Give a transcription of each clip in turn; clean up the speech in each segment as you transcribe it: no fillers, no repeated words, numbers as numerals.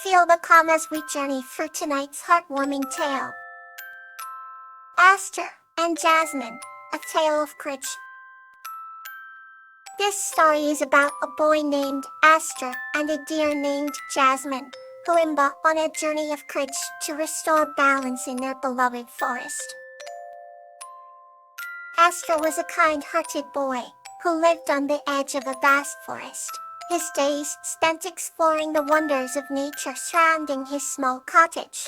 Feel the calm as we journey through tonight's heartwarming tale. Aster and Jasmine, a tale of courage. This story is about a boy named Aster and a deer named Jasmine, who embark on a journey of courage to restore balance in their beloved forest. Aster was a kind-hearted boy who lived on the edge of a vast forest. His days spent exploring the wonders of nature surrounding his small cottage.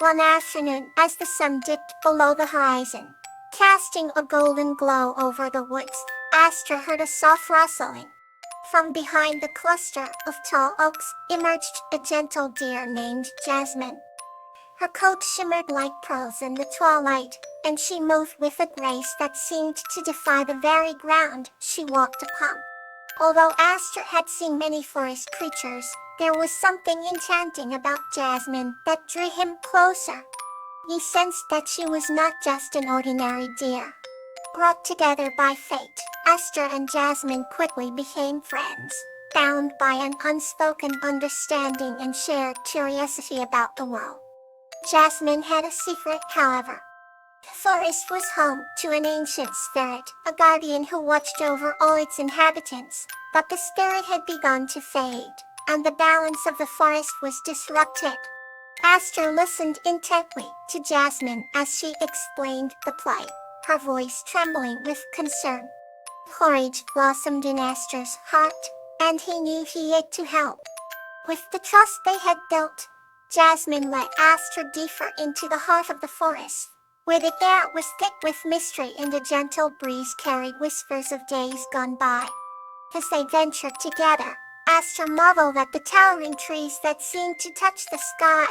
One afternoon, as the sun dipped below the horizon, casting a golden glow over the woods, Aster heard a soft rustling. From behind the cluster of tall oaks emerged a gentle deer named Jasmine. Her coat shimmered like pearls in the twilight, and she moved with a grace that seemed to defy the very ground she walked upon. Although Aster had seen many forest creatures, there was something enchanting about Jasmine that drew him closer. He sensed that she was not just an ordinary deer. Brought together by fate, Aster and Jasmine quickly became friends, bound by an unspoken understanding and shared curiosity about the world. Jasmine had a secret, however. The forest was home to an ancient spirit, a guardian who watched over all its inhabitants, but the spirit had begun to fade, and the balance of the forest was disrupted. Aster listened intently to Jasmine as she explained the plight, her voice trembling with concern. Courage blossomed in Aster's heart, and he knew he had to help. With the trust they had built, Jasmine led Aster deeper into the heart of the forest, where the air was thick with mystery and a gentle breeze carried whispers of days gone by. As they ventured together, Aster marveled at the towering trees that seemed to touch the sky,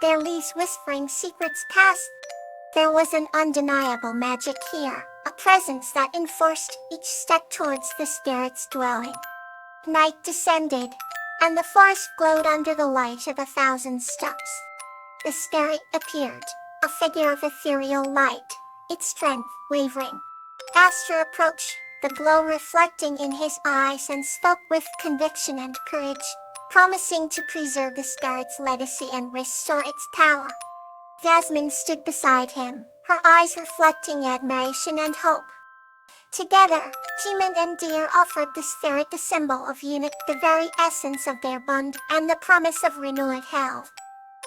their leaves whispering secrets past. There was an undeniable magic here, a presence that enforced each step towards the spirit's dwelling. Night descended, and the forest glowed under the light of 1,000 stars. The spirit appeared, a figure of ethereal light, its strength wavering. Aster approached, the glow reflecting in his eyes, and spoke with conviction and courage, promising to preserve the spirit's legacy and restore its power. Jasmine stood beside him, her eyes reflecting admiration and hope. Together, demon and deer offered the spirit the symbol of unity, the very essence of their bond, and the promise of renewed health.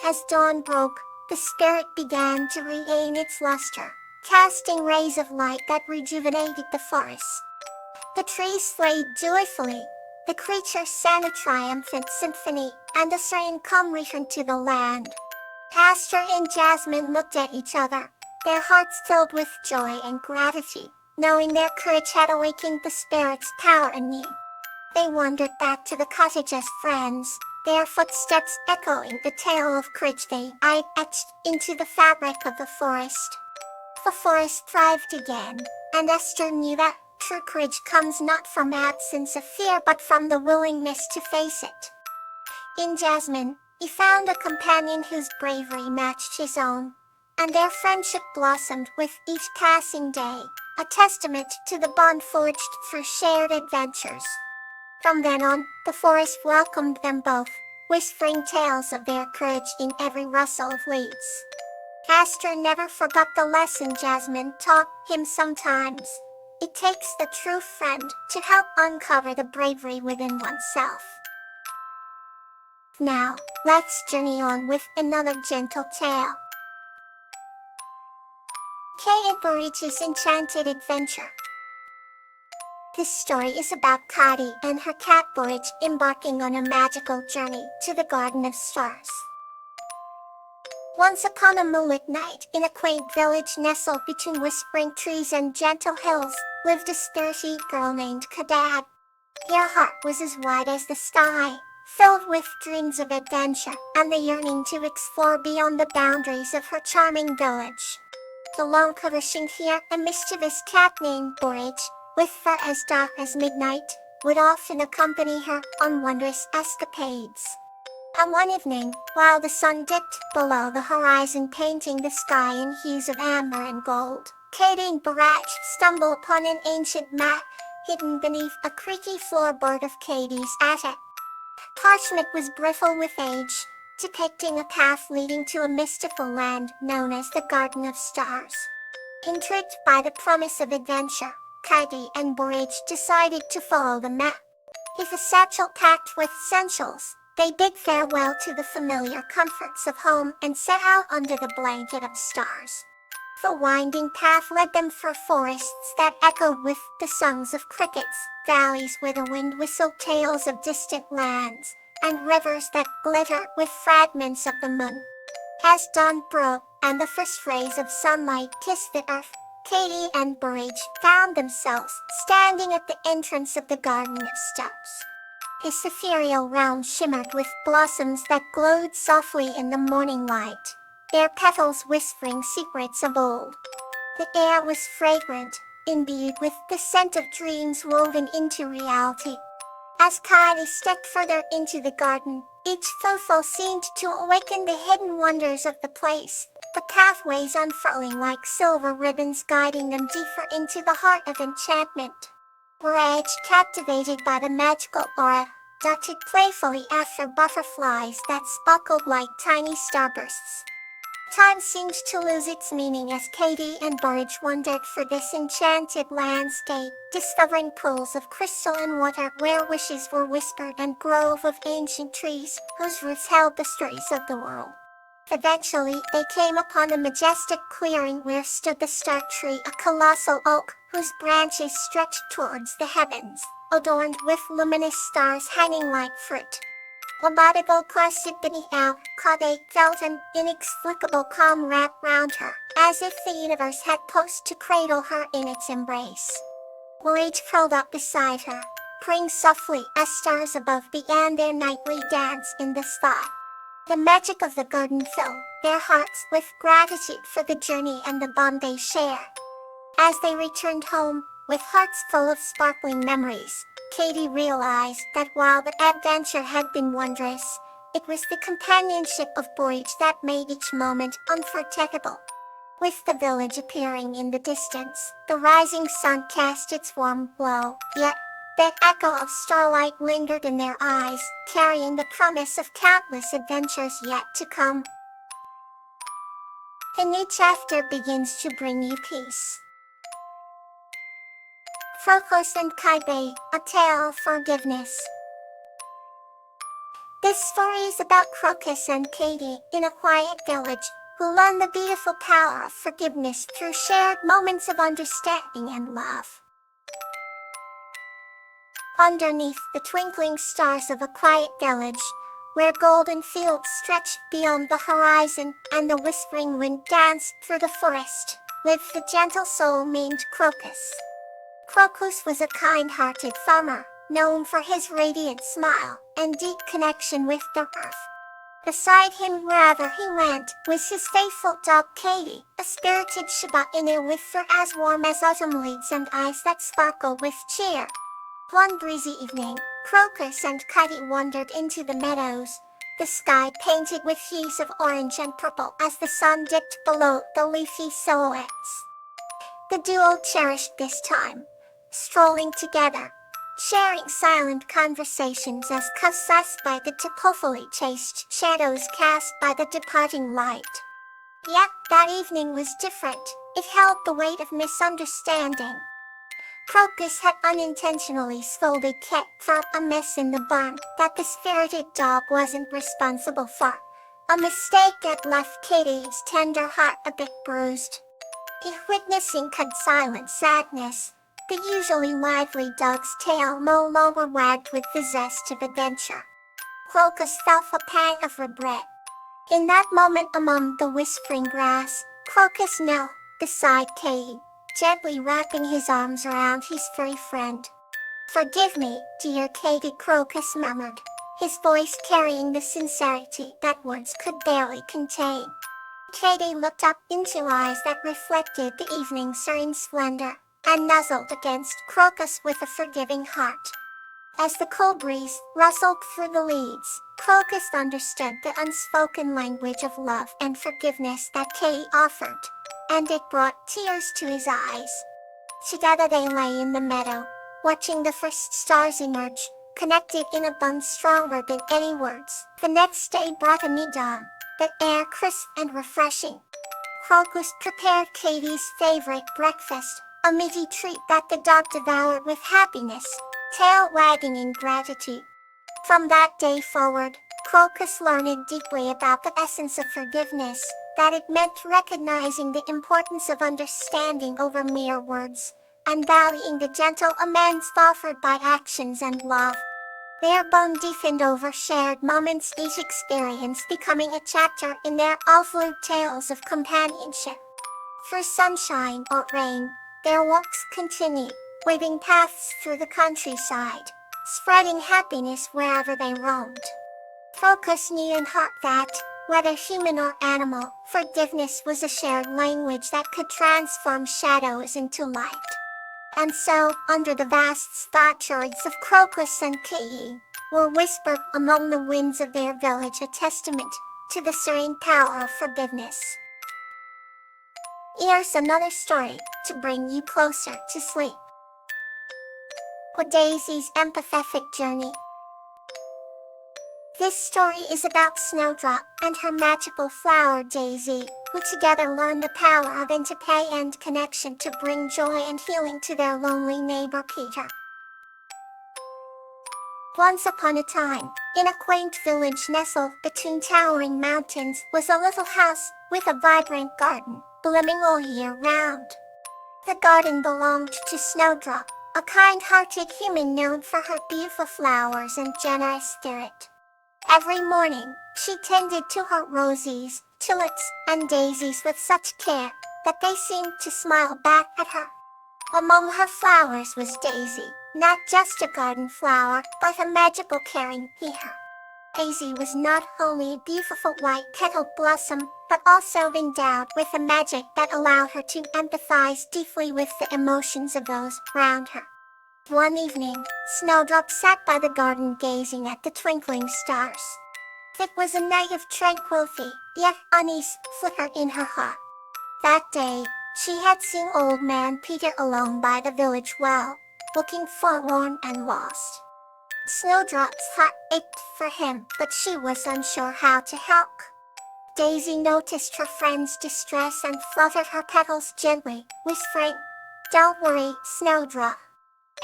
As dawn broke, the spirit began to regain its luster, casting rays of light that rejuvenated the forest. The trees swayed joyfully, the creatures sang a triumphant symphony, and a serene calm returned to the land. Aster and Jasmine looked at each other, their hearts filled with joy and gratitude, knowing their courage had awakened the spirit's power anew. They wandered back to the cottage as friends, their footsteps echoing the tale of courage they had etched into the fabric of the forest. The forest thrived again, and Aster knew that true courage comes not from absence of fear but from the willingness to face it. In Jasmine, he found a companion whose bravery matched his own, and their friendship blossomed with each passing day, a testament to the bond forged through shared adventures. From then on, the forest welcomed them both, whispering tales of their courage in every rustle of leaves. Aster never forgot the lesson Jasmine taught him sometimes. It takes the true friend to help uncover the bravery within oneself. Now, let's journey on with another gentle tale. Kate Borich's Enchanted Adventure. This story is about Kati and her cat Borich embarking on a magical journey to the Garden of Stars. Once upon a moonlit night, in a quaint village nestled between whispering trees and gentle hills, lived a spirited girl named Kadad. Her heart was as wide as the sky, filled with dreams of adventure and the yearning to explore beyond the boundaries of her charming village. Along flourishing here, a mischievous cat named Borich, with fur as dark as midnight, would often accompany her on wondrous escapades. And one evening, while the sun dipped below the horizon painting the sky in hues of amber and gold, Kate and Borich stumbled upon an ancient map hidden beneath a creaky floorboard of Katie's attic. Parchment was brittle with age, depicting a path leading to a mystical land known as the Garden of Stars. Intrigued by the promise of adventure, Katie and Borage decided to follow the map. With a satchel packed with essentials, they bid farewell to the familiar comforts of home and set out under the blanket of stars. The winding path led them through forests that echoed with the songs of crickets, valleys where the wind whistled tales of distant lands, and rivers that glittered with fragments of the moon. As dawn broke, and the first rays of sunlight kissed the earth, Katie and Borage found themselves standing at the entrance of the Garden of Stars. Its ethereal realm shimmered with blossoms that glowed softly in the morning light, their petals whispering secrets of old. The air was fragrant, imbued with the scent of dreams woven into reality. As Katie stepped further into the garden, each footfall seemed to awaken the hidden wonders of the place, the pathways unfurling like silver ribbons guiding them deeper into the heart of enchantment. Borage, captivated by the magical aura, darted playfully after butterflies that sparkled like tiny starbursts. Time seemed to lose its meaning as Katie and Borage wandered through this enchanted landscape, discovering pools of crystal and water where wishes were whispered and grove of ancient trees whose roots held the stories of the world. Eventually, they came upon a majestic clearing where stood the star tree, a colossal oak whose branches stretched towards the heavens, adorned with luminous stars hanging like fruit. Labadigo clasped beneath out, Kade felt an inexplicable calm wrap round her, as if the universe had posed to cradle her in its embrace. Borage curled up beside her, praying softly as stars above began their nightly dance in the sky. The magic of the garden filled their hearts with gratitude for the journey and the bond they shared. As they returned home, with hearts full of sparkling memories, Katie realized that while the adventure had been wondrous, it was the companionship of Borage that made each moment unforgettable. With the village appearing in the distance, the rising sun cast its warm glow, yet that echo of starlight lingered in their eyes, carrying the promise of countless adventures yet to come. A new chapter begins to bring you peace. Crocus and Kaibe, a tale of forgiveness. This story is about Crocus and Katie in a quiet village who learn the beautiful power of forgiveness through shared moments of understanding and love. Underneath the twinkling stars of a quiet village, where golden fields stretched beyond the horizon and the whispering wind danced through the forest, lived the gentle soul named Crocus. Crocus was a kind-hearted farmer, known for his radiant smile and deep connection with the earth. Beside him wherever he went was his faithful dog Katie, a spirited Shiba Inu with fur as warm as autumn leaves and eyes that sparkle with cheer. One breezy evening, Crocus and Katie wandered into the meadows, the sky painted with hues of orange and purple as the sun dipped below the leafy silhouettes. The duo cherished this time, strolling together, sharing silent conversations as possessed by the hopefully chased shadows cast by the departing light. Yet that evening was different. It held the weight of misunderstanding. Crocus had unintentionally scolded Cat for a mess in the barn that the spirited dog wasn't responsible for, a mistake that left Katie's tender heart a bit bruised. If witnessing could silent sadness, the usually lively dog's tail no longer wagged with the zest of adventure. Crocus felt a pang of regret. In that moment among the whispering grass, Crocus knelt beside Katie, gently wrapping his arms around his furry friend. "Forgive me, dear Katie," Crocus murmured, his voice carrying the sincerity that words could barely contain. Katie looked up into eyes that reflected the evening's serene splendor, and nuzzled against Crocus with a forgiving heart. As the cool breeze rustled through the leaves, Crocus understood the unspoken language of love and forgiveness that Katie offered, and it brought tears to his eyes. Together they lay in the meadow, watching the first stars emerge, connected in a bond stronger than any words. The next day brought a new dawn, the air crisp and refreshing. Crocus prepared Katie's favorite breakfast, a meaty treat that the dog devoured with happiness, tail wagging in gratitude. From that day forward, Crocus learned deeply about the essence of forgiveness, that it meant recognizing the importance of understanding over mere words, and valuing the gentle amends offered by actions and love. Their bond deepened over shared moments, each experience becoming a chapter in their all-fluid tales of companionship. Through sunshine or rain, their walks continued, weaving paths through the countryside, spreading happiness wherever they roamed. Crocus knew in heart that, whether human or animal, forgiveness was a shared language that could transform shadows into light. And so, under the vast statues of Crocus and Katie, were whispered among the winds of their village a testament to the serene power of forgiveness. Here's another story to bring you closer to sleep. Daisy's empathetic journey. This story is about Snowdrop and her magical flower Daisy, who together learn the power of interplay and connection to bring joy and healing to their lonely neighbor Peter. Once upon a time, in a quaint village nestled between towering mountains, was a little house with a vibrant garden, blooming all year round. The garden belonged to Snowdrop, a kind-hearted human known for her beautiful flowers and generous spirit. Every morning, she tended to her roses, tulips, and daisies with such care that they seemed to smile back at her. Among her flowers was Daisy, not just a garden flower, but a magical caring healer. Daisy was not only a beautiful white petal blossom, but also endowed with a magic that allowed her to empathize deeply with the emotions of those around her. One evening, Snowdrop sat by the garden gazing at the twinkling stars. It was a night of tranquility, yet unease flickered in her heart. That day, she had seen old man Peter alone by the village well, looking forlorn and lost. Snowdrop's heart ached for him, but she was unsure how to help. Daisy noticed her friend's distress and fluttered her petals gently, whispering, "Don't worry, Snowdrop.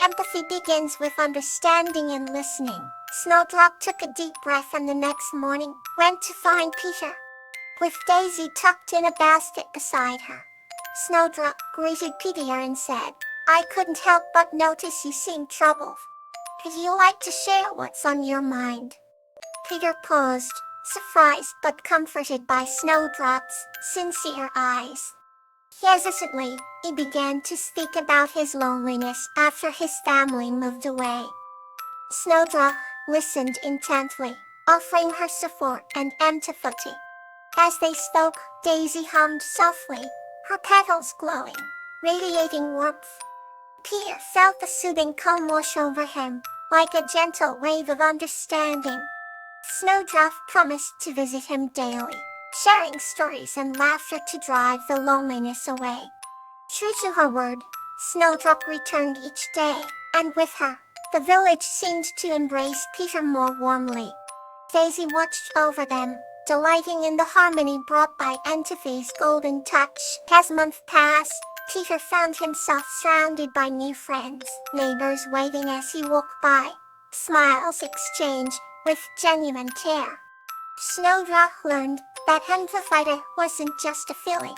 Empathy begins with understanding and listening." Snowdrop took a deep breath and the next morning went to find Peter. With Daisy tucked in a basket beside her, Snowdrop greeted Peter and said, "I couldn't help but notice you seemed troubled. Would you like to share what's on your mind?" Peter paused, surprised but comforted by Snowdrop's sincere eyes. Hesitantly, he began to speak about his loneliness after his family moved away. Snowdrop listened intently, offering her support and empathy. As they spoke, Daisy hummed softly, her petals glowing, radiating warmth. Peter felt the soothing calm wash over him, like a gentle wave of understanding. Snowdrop promised to visit him daily, sharing stories and laughter to drive the loneliness away. True to her word, Snowdrop returned each day, and with her, the village seemed to embrace Peter more warmly. Daisy watched over them, delighting in the harmony brought by Entiphy's golden touch. As months passed, Peter found himself surrounded by new friends, neighbors waving as he walked by, smiles exchanged with genuine care. Snowdrop learned that empathy wasn't just a feeling.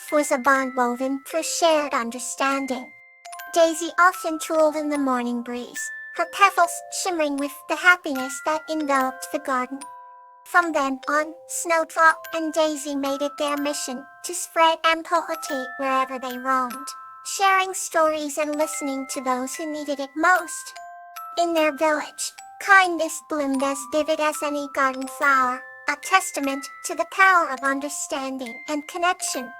It was a bond woven through shared understanding. Daisy often trilled in the morning breeze, her petals shimmering with the happiness that enveloped the garden. From then on, Snowdrop and Daisy made it their mission to spread empathy wherever they roamed, sharing stories and listening to those who needed it most. In their village, kindness bloomed as vivid as any garden flower, a testament to the power of understanding and connection.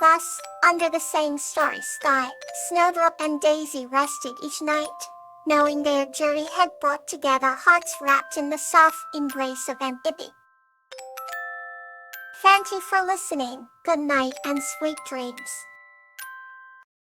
Thus, under the same starry sky, Snowdrop and Daisy rested each night, knowing their journey had brought together hearts wrapped in the soft embrace of empathy. Thank you for listening. Good night and sweet dreams.